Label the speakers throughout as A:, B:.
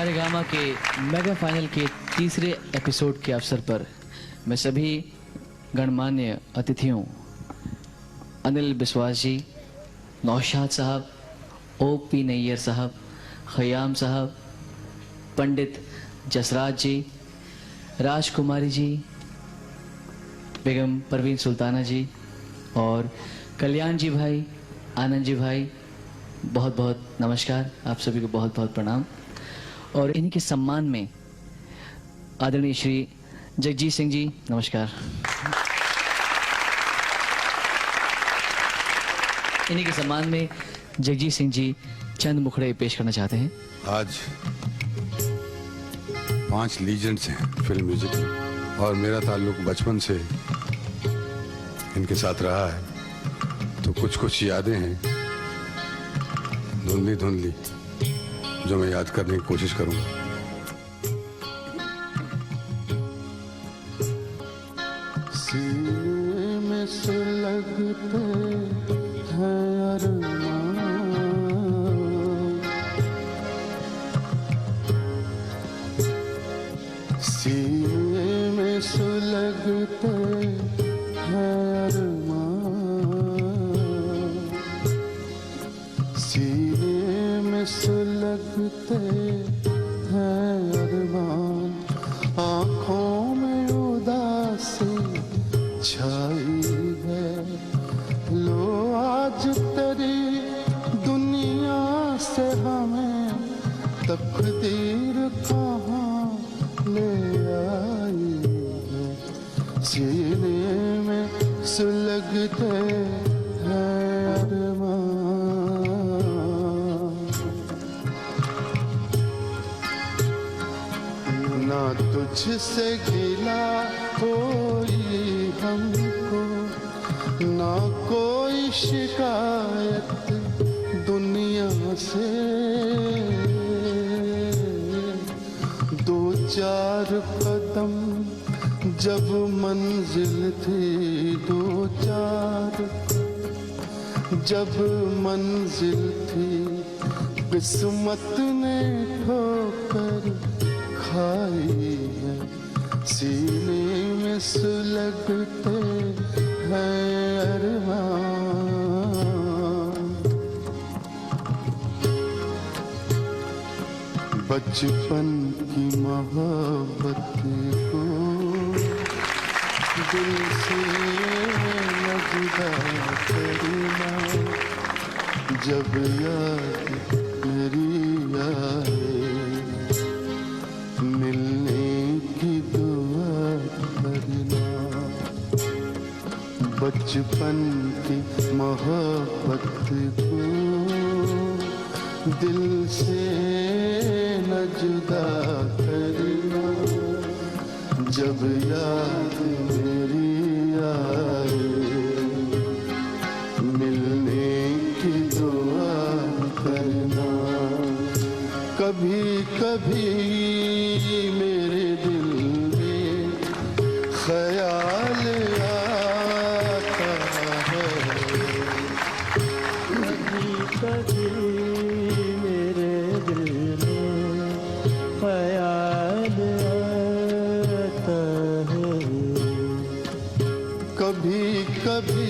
A: सारेगामा के mega final के तीसरे एपिसोड के अवसर पर मैं सभी गणमान्य अतिथियों अनिल बिस्वास जी, नौशाद साहब, OP नैयर साहब, खयाम साहब, पंडित जसराज जी, राजकुमारी जी, बेगम परवीन सुल्ताना जी और कल्याण जी भाई, आनंद जी भाई, बहुत बहुत नमस्कार। आप सभी को बहुत बहुत प्रणाम। और इन्हीं के सम्मान में आदरणीय श्री जगजीत सिंह जी, नमस्कार। इन्हीं के सम्मान में जगजीत सिंह जी चंद मुखड़े पेश करना चाहते हैं।
B: आज 5 लीजेंड्स हैं फिल्म म्यूजिक में और मेरा ताल्लुक बचपन से इनके साथ रहा है, तो कुछ कुछ यादें हैं धुंधली धुंधली जो मैं याद करने की कोशिश करूंगा।
C: सीने में सुलगते हैं अरमान, सीने में सुलगते हैं अरमान, सीने में सुलगते हैं अरमान, आँखों में उदासी छाई है, लो आज तेरी दुनिया से हमें तकदीर कहाँ ले आई है, सीने में सुलगते हैं अरमान। ना तुझसे गिला कोई हमको, ना कोई शिकायत दुनिया से, 2-4 कदम जब मंजिल थी, 2-4 जब मंजिल थी, किस्मत ने ठोकर खाई है, सीने में सुलगते हैं अरमान। बचपन की मोहब्बत को दिल से न जुदा करना, जब याद मेरी आए मिलने की दुआ करना, बचपन की मोहब्बत को दिल से न जुदा करना, जब याद मेरी आए मिलने की दुआ करना। कभी कभी मेरे दिल में ख्याल आता है, कभी कभी मेरे दिल में ख्याल आता है, कभी कभी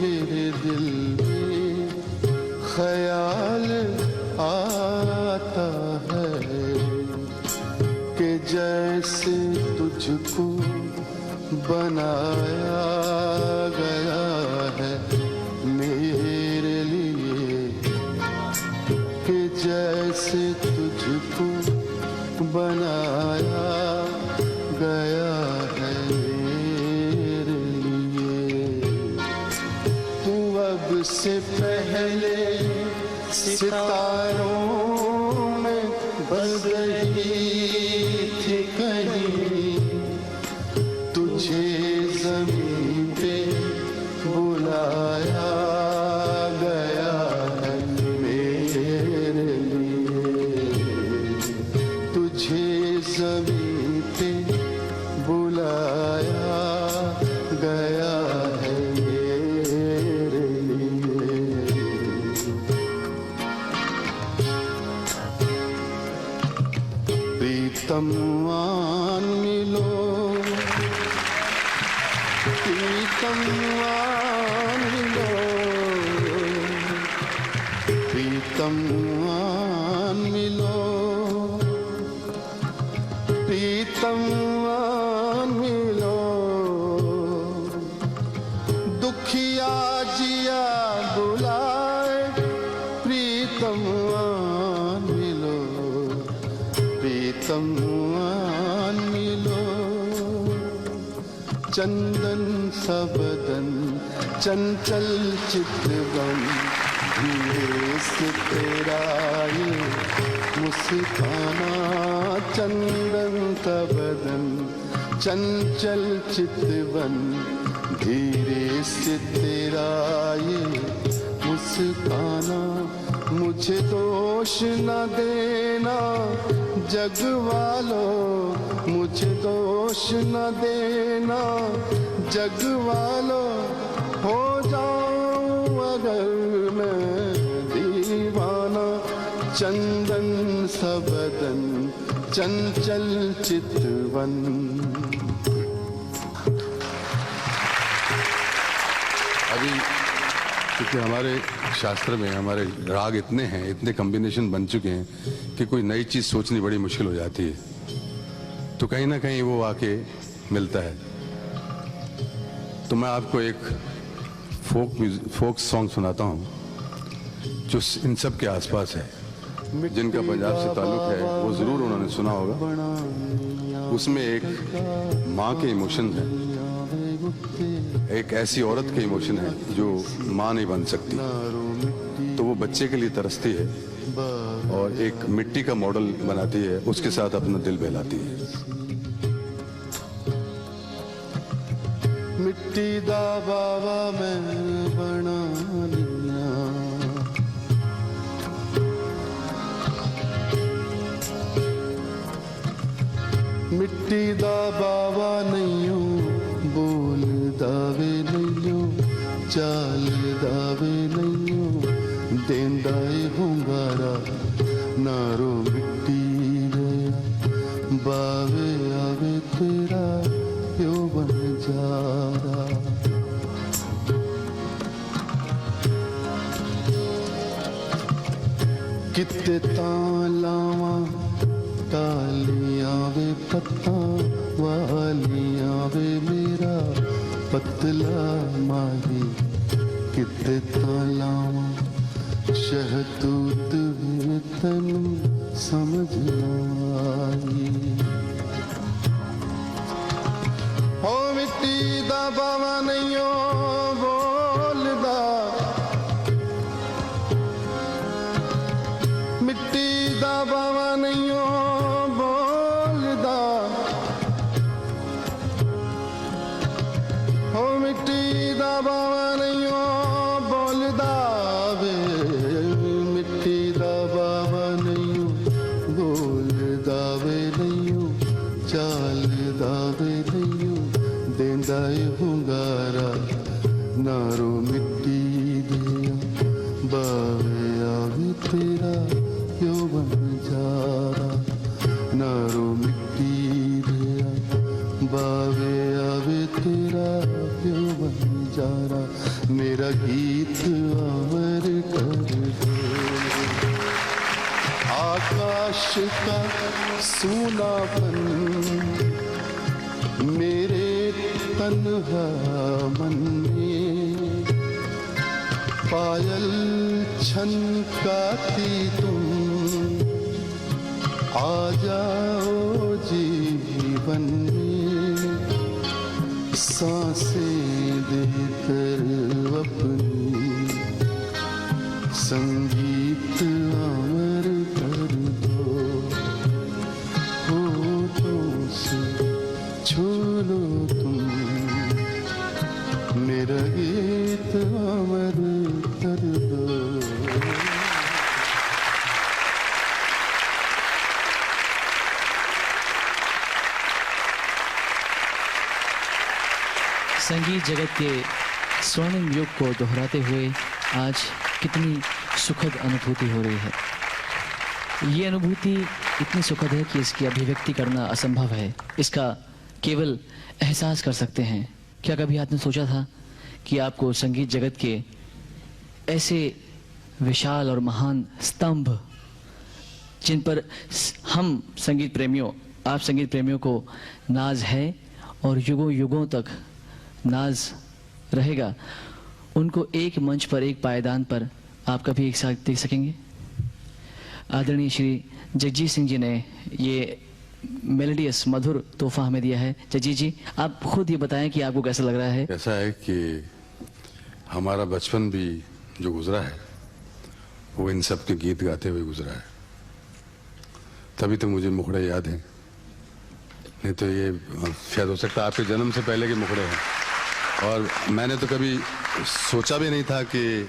C: मेरे दिल में ख्याल आता है कि जैसे तुझको बनाया गया है मेरे लिए, कि जैसे तुझको बनाया गया है मेरे लिए। तू अब से पहले सितारों में बस रही थी कहीं, तुझे ज़मीन पे बुलाया गया है मेरे लिए, तुझे ज़मीन पे बुलाया गया है मेरे लिए। प्रीतमवान मिलो, प्रीतमवान मिलो, प्रीतमवान मिलो, प्रीतमवान मिलो। दुखिया जिया बुलाए, प्रीतमवान मिलो, प्रीतमवान मिलो। चंदन सबदन चंचल चितवन, धीरे से तेरा ये मुस्काना। चंदन सबदन चंचल चितवन, धीरे से तेरा ये मुस्काना। मुझे दोष न देना जग वालों, मुझे दोष न देना जग वालों। हो जाऊं अगर मैं दीवाना, चंदन सबदन चंचल चितवन।
B: अभी क्योंकि हमारे शास्त्र में हमारे राग इतने हैं, इतने कॉम्बिनेशन बन चुके हैं कि कोई नई चीज सोचनी बड़ी मुश्किल हो जाती है। तो कहीं ना कहीं वो आके मिलता है। तो मैं आपको एक फोक सॉन्ग सुनाता हूँ जो इन सब के आसपास है, जिनका पंजाब से ताल्लुक है, वो जरूर उन्होंने सुना होगा। उसमें एक माँ के इमोशन है, एक ऐसी औरत के इमोशन है जो माँ नहीं बन सकती, तो वो बच्चे के लिए तरसती है और एक मिट्टी का मॉडल बनाती है, उसके साथ अपना दिल बहलाती है।
C: मिट्टी दा बाबा मैं बना लिया, मिट्टी दा बाबा नहीं बोल दावे नहीं, चाल दावे नहीं, देंदाए हुंगारा नारो मिट्टी गया। बावे आवे तेरा प्यो बन जा रहा। किते तालावा टालियां वे पत्ता वालियां वे मेरा पतला माही। किते तालावा शहतूत वे तनु समझ आई। हो मिट्टी दा बावा नहीं हो बोलदा, मिट्टी दा बावा नहीं हो बोलदा। हो मिट्टी दा बावा नहीं हो बोलदा वे, मिट्टी दा बावा नहीं हो बोलदा वे नहीं हो, चाल दावे नहीं हो, देंदा हुंगारा नारो मिट्टी दिया। बावे आवे तेरा प्यो बन जा रहा, नारो मिट्टी दिया। बावे आवे तेरा प्यो बन जा रहा। मेरा गीत अमर कर दो, आकाश का सूनापन मेरे तन्हा मन में। पायल छनकाती तुम आ जाओ जीवन में। सांसें देकर अपनी संगीत अमर कर दो। होठों से छू लो तुम मेरा गीत अमर कर दो।
A: संगीत जगत के स्वर्णिम युग को दोहराते हुए आज कितनी सुखद अनुभूति हो रही है। ये अनुभूति इतनी सुखद है कि इसकी अभिव्यक्ति करना असंभव है। इसका केवल एहसास कर सकते हैं। क्या कभी आपने सोचा था कि आपको संगीत जगत के ऐसे विशाल और महान स्तंभ, जिन पर हम संगीत प्रेमियों, आप संगीत प्रेमियों को नाज है और युगों युगों तक नाज रहेगा, उनको एक मंच पर, एक पायदान पर आप कभी एक साथ देख सकेंगे? आदरणीय श्री जगजीत सिंह जी ने ये मेलोडियस मधुर तोहफा हमें दिया है। जगजीत जी, आप खुद ये बताएं कि आपको कैसा लग रहा है?
B: ऐसा है कि हमारा बचपन भी जो गुजरा है वो इन सब के गीत गाते हुए गुजरा है, तभी तो मुझे मुखड़े याद हैं। नहीं तो ये शायद हो सकता है आपके जन्म से पहले के मुखड़े हैं। और मैंने तो कभी सोचा भी नहीं था कि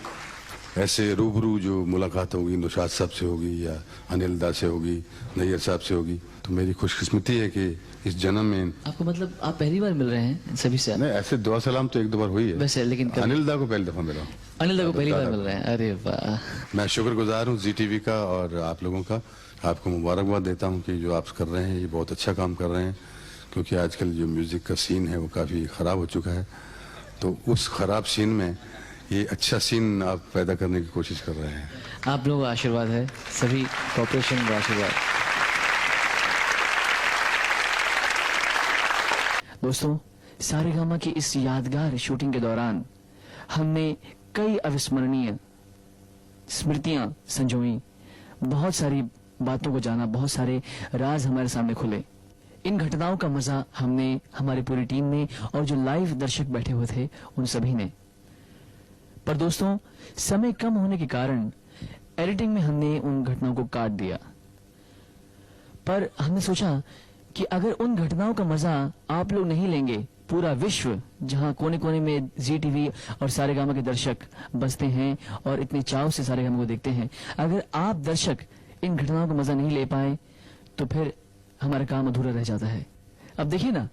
B: ऐसे रूबरू जो मुलाकात होगी नौशाद साहब से होगी या अनिल दा से होगी, नैयर साहब से होगी। तो मेरी खुशकिस्मती है कि इस जन्म में
A: आपको, मतलब आप पहली बार मिल रहे हैं सभी से?
B: नहीं, ऐसे दुआ सलाम तो एक दो बार हुई है
A: वैसे, लेकिन
B: अनिल दा को पहली दफा मिला।
A: अनिल दा को पहली बार मिल रहे हैं? अरे वाह।
B: मैं शुक्रगुजार हूँ जी टीवी का और आप लोगों का। आपको मुबारकबाद देता हूँ कि जो आप कर रहे हैं ये बहुत अच्छा काम कर रहे हैं, क्योंकि आजकल जो म्यूज़िक का सीन है वो काफ़ी ख़राब हो चुका है। तो उस ख़राब सीन में ये अच्छा सीन आप पैदा करने की कोशिश कर रहे हैं।
A: आप लोगों का आशीर्वाद है, सभी कॉर्पोरेशन का आशीर्वाद। दोस्तों, सारेगामा की इस यादगार शूटिंग के दौरान हमने कई अविस्मरणीय स्मृतियां संजोई, बहुत सारी बातों को जाना, बहुत सारे राज हमारे सामने खुले। इन घटनाओं का मजा हमने, हमारी पूरी टीम ने और जो लाइव दर्शक बैठे हुए थे उन सभी ने। पर दोस्तों, समय कम होने के कारण एडिटिंग में हमने उन घटनाओं को काट दिया। पर हमने सोचा कि अगर उन घटनाओं का मजा आप लोग नहीं लेंगे, पूरा विश्व जहां कोने कोने में जी टीवी और सारेगामा के दर्शक बसते हैं और इतने चाव से सारेगामा को देखते हैं, अगर आप दर्शक इन घटनाओं का मजा नहीं ले पाए तो फिर हमारा काम अधूरा रह जाता है। अब देखिए ना,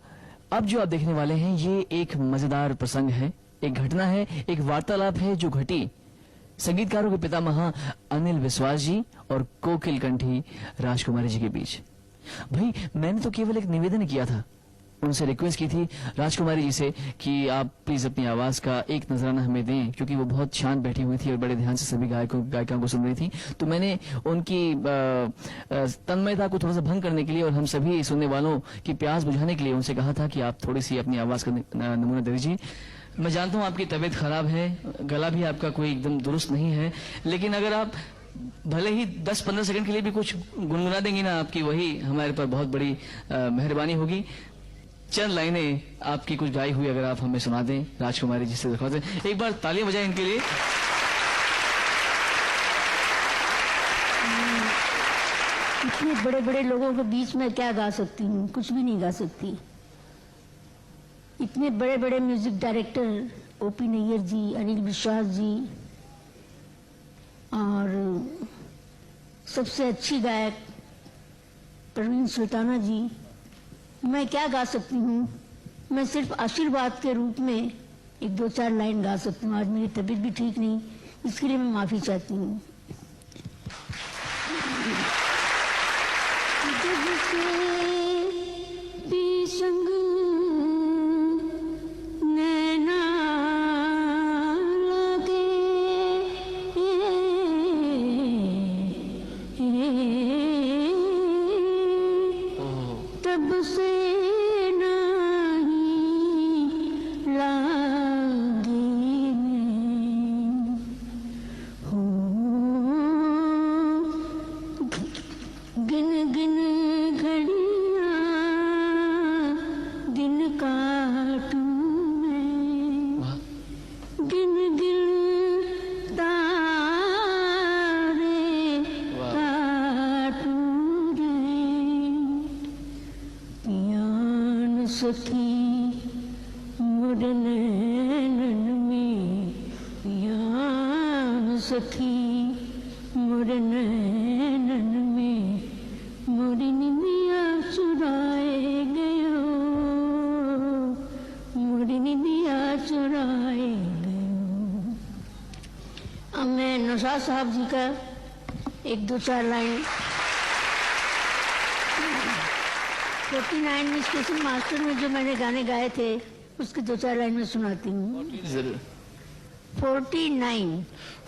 A: अब जो आप देखने वाले हैं ये एक मजेदार प्रसंग है, एक घटना है, एक वार्तालाप है जो घटी संगीतकारों के पितामह अनिल विश्वास जी और कोकिल कंठी राजकुमारी जी के बीच। भाई, मैंने तो केवल एक निवेदन किया था, उनसे रिक्वेस्ट की थी राजकुमारी जी से कि आप प्लीज अपनी आवाज का एक नजराना हमें दें, क्योंकि वो बहुत शांत बैठी हुई थी और बड़े ध्यान से सभी गायिकाओं को सुन रही थी। तो मैंने उनकी तन्मयता को थोड़ा सा भंग करने के लिए और हम सभी सुनने वालों की प्यास बुझाने के लिए उनसे कहा था कि आप थोड़ी सी अपनी आवाज का नमूना दे दीजिए। मैं जानता हूँ आपकी तबीयत खराब है, गला भी आपका कोई एकदम दुरुस्त नहीं है, लेकिन अगर आप भले ही 10-15 सेकंड के लिए भी कुछ गुनगुना देंगी ना, आपकी वही हमारे पर बहुत बड़ी मेहरबानी होगी। चंद लाइनें आपकी कुछ गाई हुई अगर आप हमें सुना दें राजकुमारी जी से दिखा दें। एक बार तालियां बजाएं इनके लिए।
D: इतने बड़े बड़े लोगों के बीच में क्या गा सकती हूँ? कुछ भी नहीं गा सकती। इतने बड़े बड़े म्यूजिक डायरेक्टर ओपी नैयर जी, अनिल विश्वास जी और सबसे अच्छी गायक परवीन सुल्ताना जी, मैं क्या गा सकती हूँ? मैं सिर्फ आशीर्वाद के रूप में 1-2-4 लाइन गा सकती हूँ। आज मेरी तबीयत भी ठीक नहीं, इसके लिए मैं माफी चाहती हूँ। सखी मोर नैनन में, यान सखी मोर नैनन में, मोरी निंदिया चुराए गयो, मोरी निंदिया चुराए गयो। अब मैं नौशाद साहब जी का 1-2-4 लाइन 49 में स्टेशन मास्टर में जो मैंने गाने गाए थे उसके 2-4 लाइन में सुनाती हूँ।
A: जरूर।
D: 49।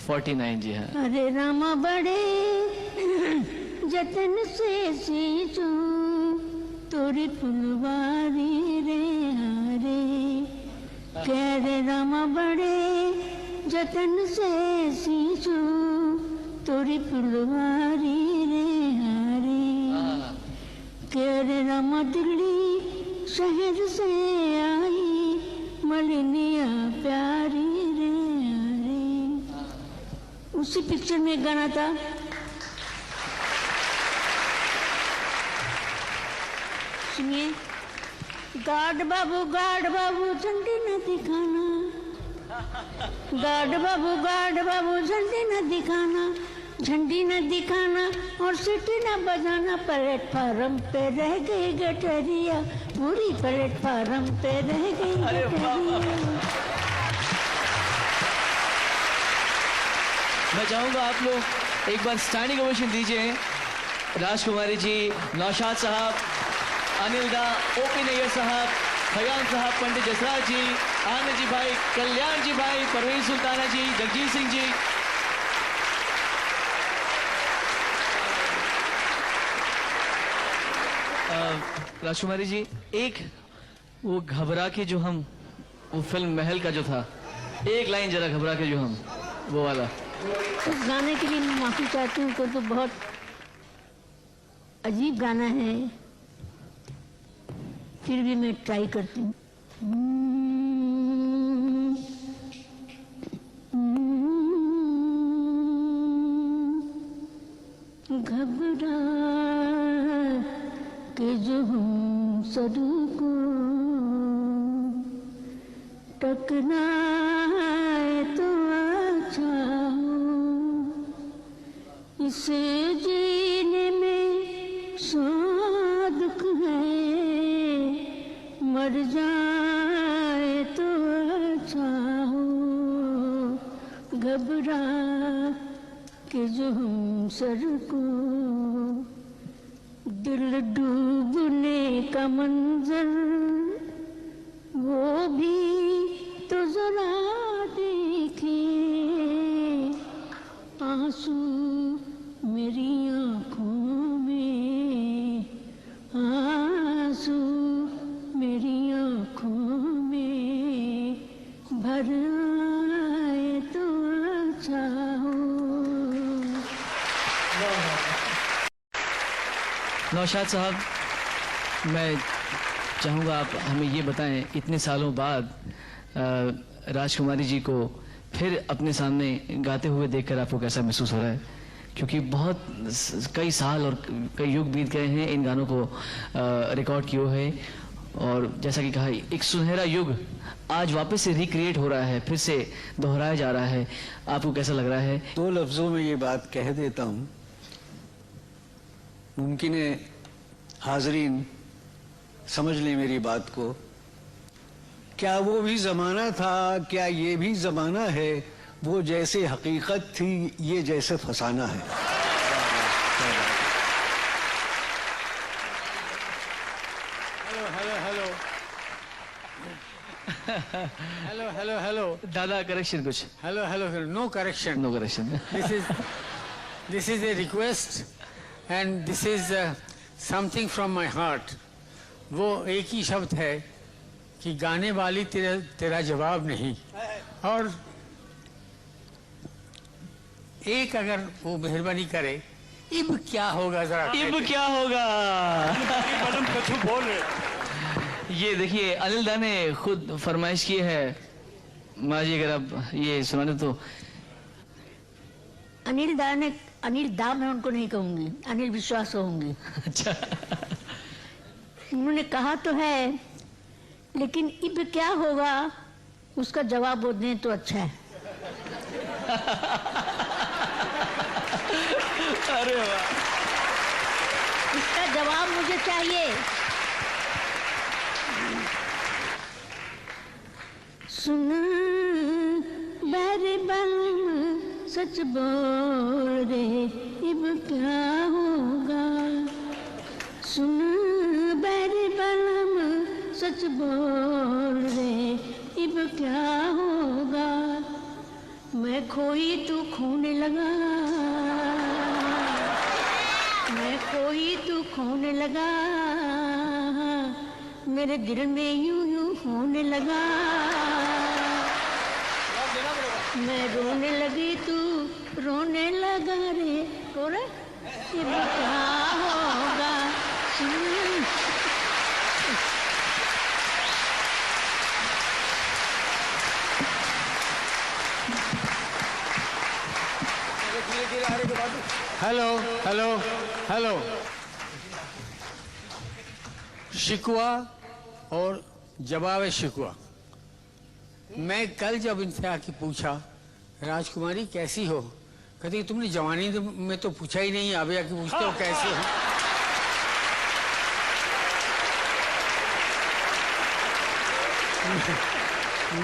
A: 49 जी हाँ।
D: अरे रामा बड़े जतन से सींचू तोरी फुलवारी रे हरे, कह रे रामा बड़े जतन से सींचू तोरी फुलवारी रे हरे, कह रे रामा दिल्ली शहर से आई मलिनिया प्यारी रे हरे। उसी पिक्चर में एक गाना था, सुनिए। गार्ड बाबू झंडी न दिखाना, गार्ड बाबू झंडी न दिखाना, झंडी न दिखाना और सीटी न बजाना, प्लेटफार्म पे रह गई गठरिया, पूरी प्लेटफार्म पे रह गई गठरिया।
A: मैं चाहूंगा आप लोग एक बार स्टैंडिंग ओवेशन दीजिए राजकुमारी जी, नौशाद साहब, अनिल दा, ओपी नैयर साहब, फयान साहब, पंडित जसराज जी, आनंद जी भाई, कल्याण जी भाई, परवीन सुल्ताना जी, जगजीत सिंह जी। राजकुमारी जी, एक वो घबरा के जो हम, वो फिल्म महल का जो था, एक लाइन जरा घबरा के जो हम, वो वाला।
D: उस गाने के लिए मैं माफी चाहती हूँ, तो बहुत अजीब गाना है, फिर भी मैं ट्राई करती हूँ। घबरा के जो हम सरू को टकराए तो अच्छा हो, इसे जीने में दुख है, मर जाए तो अच्छा हो, घबरा के जो हम सर को, दिल डूबने का मंजर वो भी तो जरा देखे, आंसू मेरी आंखों में, आंसू मेरी आंखों में भर आए तो अच्छा हो।
A: नौशाद साहब, मैं चाहूँगा आप हमें ये बताएं, इतने सालों बाद राजकुमारी जी को फिर अपने सामने गाते हुए देखकर आपको कैसा महसूस हो रहा है? क्योंकि बहुत कई साल और कई युग बीत गए हैं इन गानों को रिकॉर्ड किए हुए, और जैसा कि कहा, एक सुनहरा युग आज वापस से रिक्रिएट हो रहा है, फिर से दोहराया जा रहा है। आपको कैसा लग रहा है?
E: 2 लफ्जों में ये बात कह देता हूँ, मुमकिन है हाजरीन समझ लें मेरी बात को। क्या वो भी जमाना था, क्या ये भी जमाना है, वो जैसे हकीकत थी ये जैसे फसाना है।
F: Hello.
A: दादा करेक्शन कुछ?
F: Hello. No correction.
A: No correction.
F: This is a request, and this is something from my heart. वो एक ही शब्द है कि गाने वाली तेरा जवाब नहीं, और एक अगर वो मेहरबानी करे, इब क्या होगा जरा,
A: इब क्या होगा?
F: मैडम कछु बोल रहे।
A: ये देखिए, अनिल दा ने खुद फरमाइश की है। माँ जी अगर आप ये सुनाने तो।
D: अनिल दा मैं उनको नहीं कहूंगी, अनिल विश्वास होंगे।
A: अच्छा।
D: उन्होंने कहा तो है, लेकिन इब क्या होगा उसका जवाब वो दें तो अच्छा है।
A: अरे वाह,
D: इसका जवाब मुझे चाहिए। सुन बैरे बम सच बोल रे, इब क्या होगा, सुन बैरे सच बोल रे अब क्या होगा, मैं खोई तू खोने लगा, मैं खोई तू खोने लगा, मेरे दिल में यूं यूं होने लगा, मैं रोने लगी तू रोने लगा रे, रो रे अब क्या होगा।
F: Hello hello hello. शिकवा और जवाब शिकवा। मैं कल जब इनसे आके पूछा राजकुमारी कैसी हो, कहती तुमने जवानी में तो पूछा ही नहीं, अभी आके पूछते हो कैसे हो।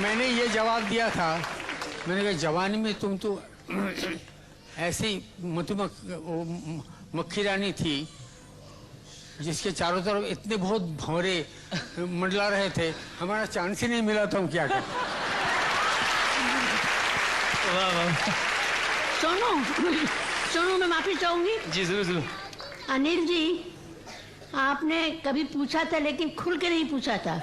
F: मैंने ये जवाब दिया था, मैंने कहा जवानी में तुम तो ऐसी मक्खी रानी थी जिसके चारों तरफ इतने बहुत भंवरे मंडला रहे थे, हमारा चांस ही नहीं मिला तो हम क्या करें।
D: सोनू सोनू मैं माफी चाहूंगी।
A: जी जरूर जरूर।
D: अनिल जी आपने कभी पूछा था लेकिन खुल के नहीं पूछा था।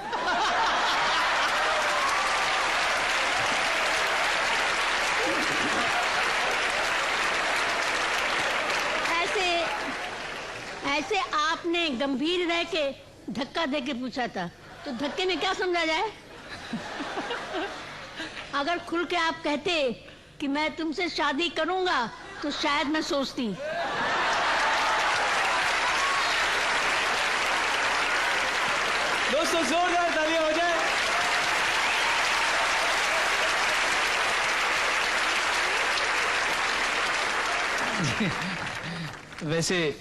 D: ऐसे आपने गंभीर रह के धक्का दे के पूछा था, तो धक्के में क्या समझा जाए। अगर खुल के आप कहते कि मैं तुमसे शादी करूंगा तो शायद मैं सोचती।
A: दोस्तों जोरदार तालियां हो जाए। वैसे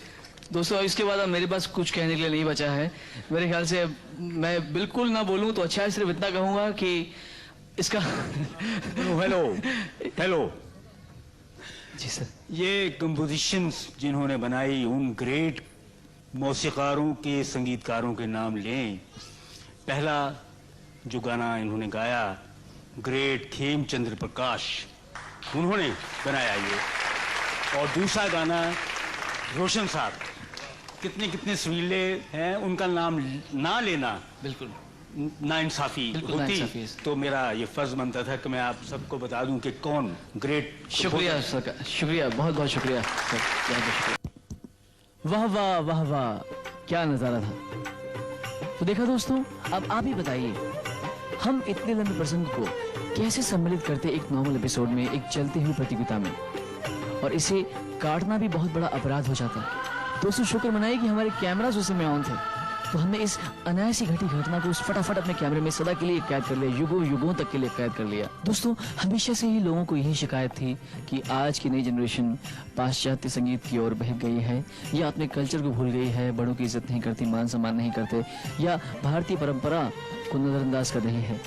A: दोस्तों इसके बाद अब मेरे पास कुछ कहने के लिए नहीं बचा है। मेरे ख्याल से मैं बिल्कुल ना बोलूं तो अच्छा है, सिर्फ इतना कहूंगा कि इसका
G: हेलो हेलो
A: जी सर।
G: ये कंपोजिशंस जिन्होंने बनाई उन ग्रेट मौसीकारों के संगीतकारों के नाम लें। पहला जो गाना इन्होंने गाया ग्रेट खेमचंद्र प्रकाश, उन्होंने बनाया ये। और दूसरा गाना रोशन साहब, कितने कितने सुरीले हैं, उनका नाम ना लेना
A: बिल्कुल
G: नाइंसाफी होती तो मेरा ये फर्ज बनता था कि मैं आप सबको बता दूं कि कौन ग्रेट।
A: शुक्रिया सर, शुक्रिया, बहुत बहुत शुक्रिया सर, बहुत बहुत शुक्रिया। वाह वाह वाह वाह, क्या नजारा था। तो देखा दोस्तों, अब आप ही बताइए हम इतने लंबे प्रसंग को कैसे सम्मिलित करते एक नॉर्मल एपिसोड में, एक चलती हुई प्रतियोगिता में, और इसे काटना भी बहुत बड़ा अपराध हो जाता है। दोस्तों शुक्र मनाइए कि हमारे कैमरास उस समय ऑन थे, तो हमने इस अनायासी घटी घटना को फटाफट अपने कैमरे में सदा के लिए कैद कर लिया, युगों युगों तक के लिए कैद कर लिया। दोस्तों हमेशा से ही लोगों को यही शिकायत थी कि आज की नई जनरेशन पाश्चात्य संगीत की ओर बह गई है, या अपने कल्चर को भूल गई है, बड़ों की इज्जत नहीं करती, मान सम्मान नहीं करते, या भारतीय परंपरा को नजरअंदाज कर रही है।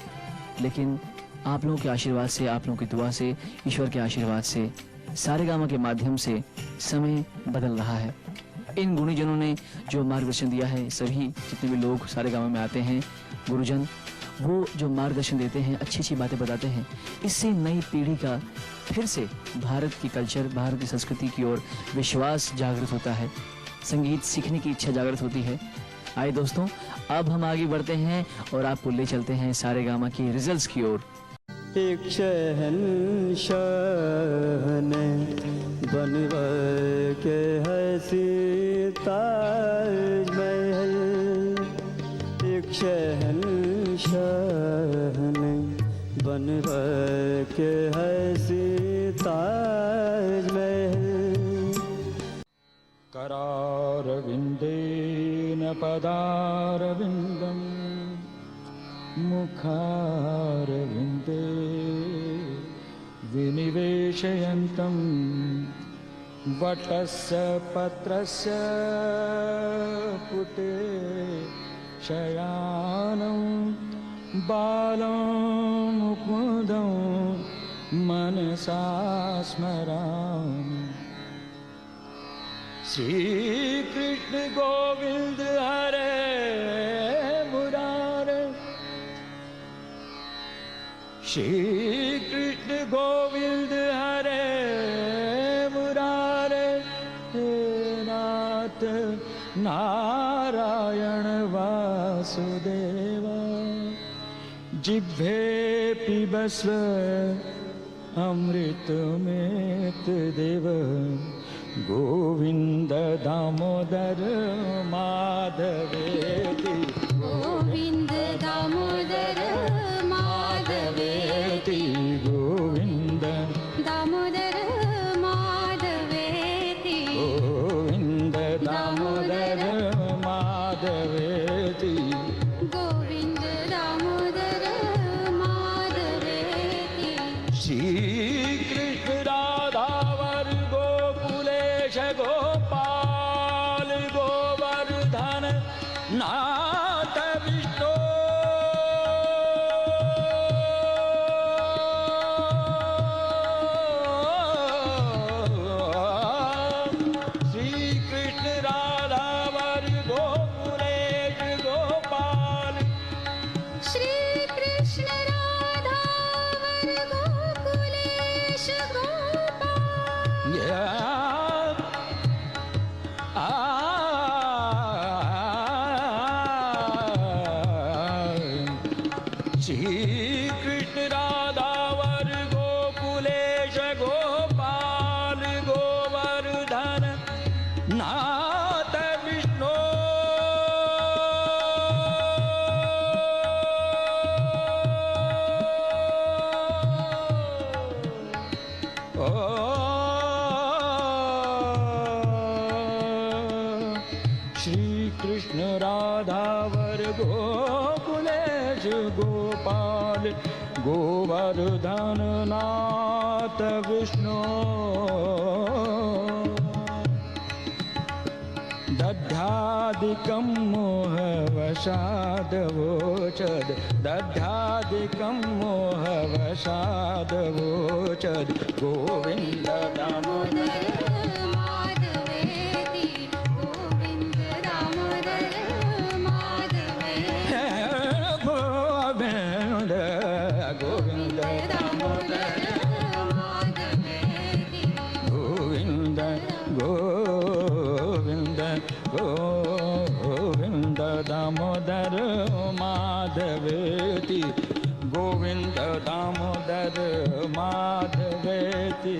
A: लेकिन आप लोगों के आशीर्वाद से, आप लोगों की दुआ से, ईश्वर के आशीर्वाद से, सारेगामा के माध्यम से समय बदल रहा है। इन गुणीजनों ने जो मार्गदर्शन दिया है, सभी जितने भी लोग सारेगामा में आते हैं, गुरुजन, वो जो मार्गदर्शन देते हैं, अच्छी अच्छी बातें बताते हैं, इससे नई पीढ़ी का फिर से भारत की कल्चर, भारत की संस्कृति की ओर विश्वास जागृत होता है, संगीत सीखने की इच्छा जागृत होती है। आइए दोस्तों, अब हम आगे बढ़ते हैं और आपको ले चलते हैं सारेगामा की रिजल्ट्स की ओर।
H: एक शहंशाह ने बनवा के हंसी ताजमहल, एक शहंशाह ने बनवा के हंसी ताजमहल। करारविंदेन पदारविंदम मुखारविंदे विनिवेशयन्तं वटस्य पत्रस्य पुटे शयानं बालं मुकुन्दं मनसा स्मरामि। श्री कृष्ण गोविंद हरे मुरारे, श्री कृष्ण गोविंद हरे मुरारे हे नाथ नारायण वासुदेव जिह्वे पिबस्व अमृतमेत देव गोविंद दामोदर माधवेति
I: गोविंद दामोदर माधवेति
H: गोविंद
I: दामोदर माधवेति
H: गोविंद दामोदर माधवेति
I: गोविंद दामोदर माधवेति
H: श्री कृष्ण राधावर गोकुलेश गोपाल गोवर्धन नाथ विष्णु श्री कृष्ण राधावर गोकुलेश गोपाल
I: श्री कृष्ण राधा वर गोकुलेश गोपाल
H: श्री कृष्ण राधावर गोकुलेश गोपाल गोवर्धन नाथ विष्णु श्री कृष्ण राधावर गोकुलेश गोपाल गोवर्धन नाथ विष्णु दध्यादिकं मोहवशादवोचद दध्यादिकं मोहवशादवोचद गोविन्द दामोदर
I: माधवेति गोविंद दामोदर माधवेति
H: गोविन्द गोविन्द
I: दामोदर माधवेति
H: गोविन्द गोविन्द गोविन्द दामोदर माधवेति गोविन्द दामोदर माधवेति